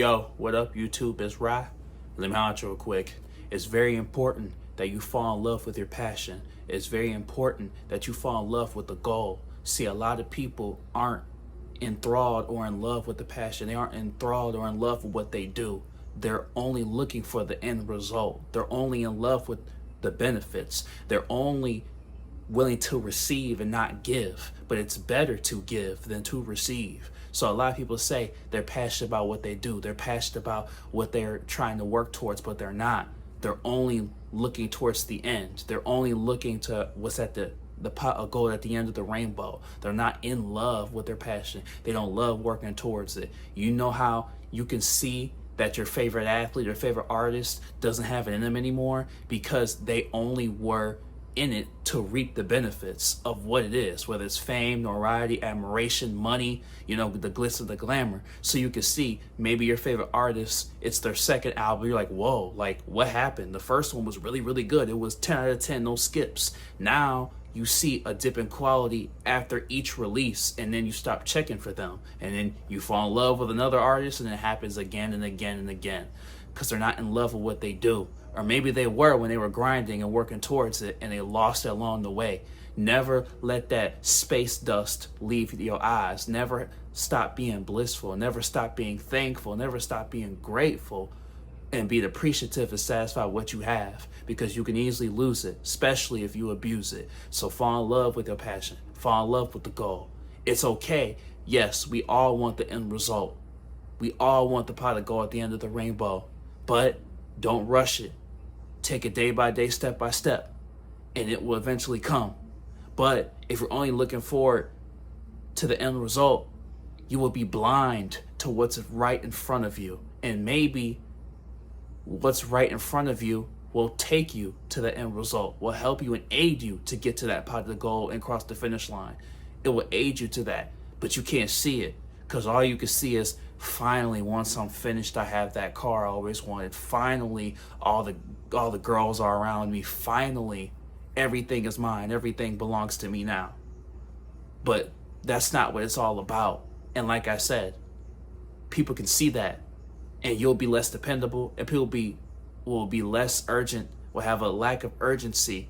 Yo, what up, YouTube? It's Rye. Let me holler real quick. It's very important that you fall in love with your passion. It's very important that you fall in love with the goal. See, a lot of people aren't enthralled or in love with the passion. They aren't enthralled or in love with what they do. They're only looking for the end result. They're only in love with the benefits. They're only willing to receive and not give, but it's better to give than to receive. So a lot of people say they're passionate about what they do. They're passionate about what they're trying to work towards, but they're not. They're only looking towards the end. They're only looking to what's at the pot of gold at the end of the rainbow. They're not in love with their passion. They don't love working towards it. You know how you can see that your favorite athlete or favorite artist doesn't have it in them anymore? Because they only were in it to reap the benefits of what it is, whether it's fame, notoriety, admiration, money, the glitz of the glamour. So you can see maybe your favorite artist, it's their second album. You're like, whoa, like what happened? The first one was really, really good. It was 10 out of 10, no skips. Now you see a dip in quality after each release, and then you stop checking for them. And then you fall in love with another artist, and it happens again and again and again because they're not in love with what they do. Or maybe they were when they were grinding and working towards it, and they lost it along the way. Never let that space dust leave your eyes. Never stop being blissful. Never stop being thankful. Never stop being grateful, and be appreciative and satisfied with what you have, because you can easily lose it, especially if you abuse it. So fall in love with your passion. Fall in love with the goal. It's okay. Yes, we all want the end result. We all want the pot of gold at the end of the rainbow, but don't rush it. Take it day by day, step by step, and it will eventually come. But if you're only looking forward to the end result, you will be blind to what's right in front of you. And maybe what's right in front of you will take you to the end result, will help you and aid you to get to that pot of the gold and cross the finish line. It will aid you to that, but you can't see it, because all you can see is, finally, once I'm finished, I have that car I always wanted. Finally, all the girls are around me. Finally, everything is mine. Everything belongs to me now. But that's not what it's all about. And like I said, people can see that, and you'll be less dependable, and people will be less urgent, will have a lack of urgency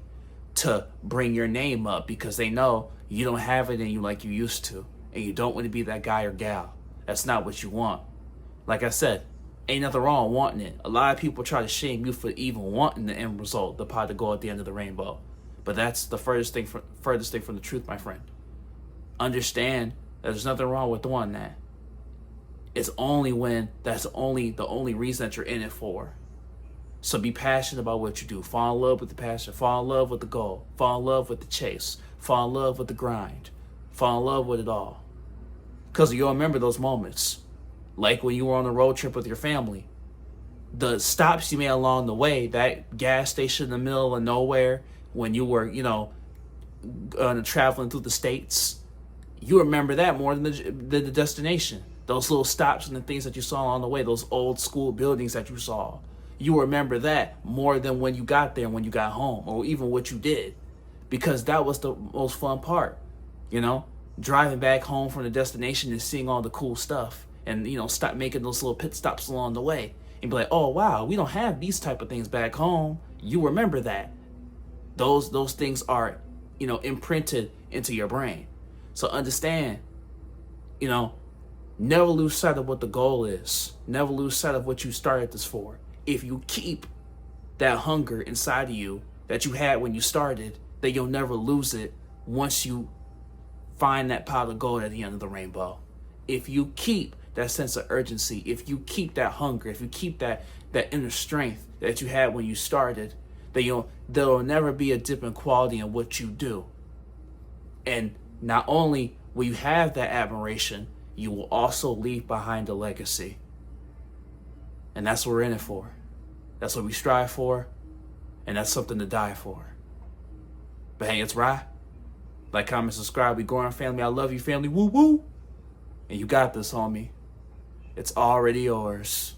to bring your name up, because they know you don't have it in you like you used to, and you don't want to be that guy or gal. That's not what you want. Like I said, ain't nothing wrong wanting it. A lot of people try to shame you for even wanting the end result, the pot to go at the end of the rainbow. But that's the furthest thing from the truth, my friend. Understand that there's nothing wrong with wanting that. It's only when that's the only reason that you're in it for. So be passionate about what you do. Fall in love with the passion. Fall in love with the goal. Fall in love with the chase. Fall in love with the grind. Fall in love with it all. Because you'll remember those moments. Like when you were on a road trip with your family. The stops you made along the way, that gas station in the middle of nowhere, when you were, traveling through the States, you remember that more than the destination. Those little stops and the things that you saw along the way, those old school buildings that you saw. You remember that more than when you got there, when you got home, or even what you did. Because that was the most fun part, driving back home from the destination and seeing all the cool stuff, and stop making those little pit stops along the way and be like, oh wow, we don't have these type of things back home. You remember that. Those things are imprinted into your brain. So understand, never lose sight of what the goal is. Never lose sight of what you started this for. If you keep that hunger inside of you that you had when you started, then you'll never lose it once you find that pot of gold at the end of the rainbow. If you keep that sense of urgency, if you keep that hunger, if you keep that inner strength that you had when you started, then there'll never be a dip in quality in what you do. And not only will you have that admiration, you will also leave behind a legacy. And that's what we're in it for. That's what we strive for, and that's something to die for. But hey, it's Rye. Like, comment, subscribe. We growing, family. I love you, family. Woo woo. And you got this, homie. It's already yours.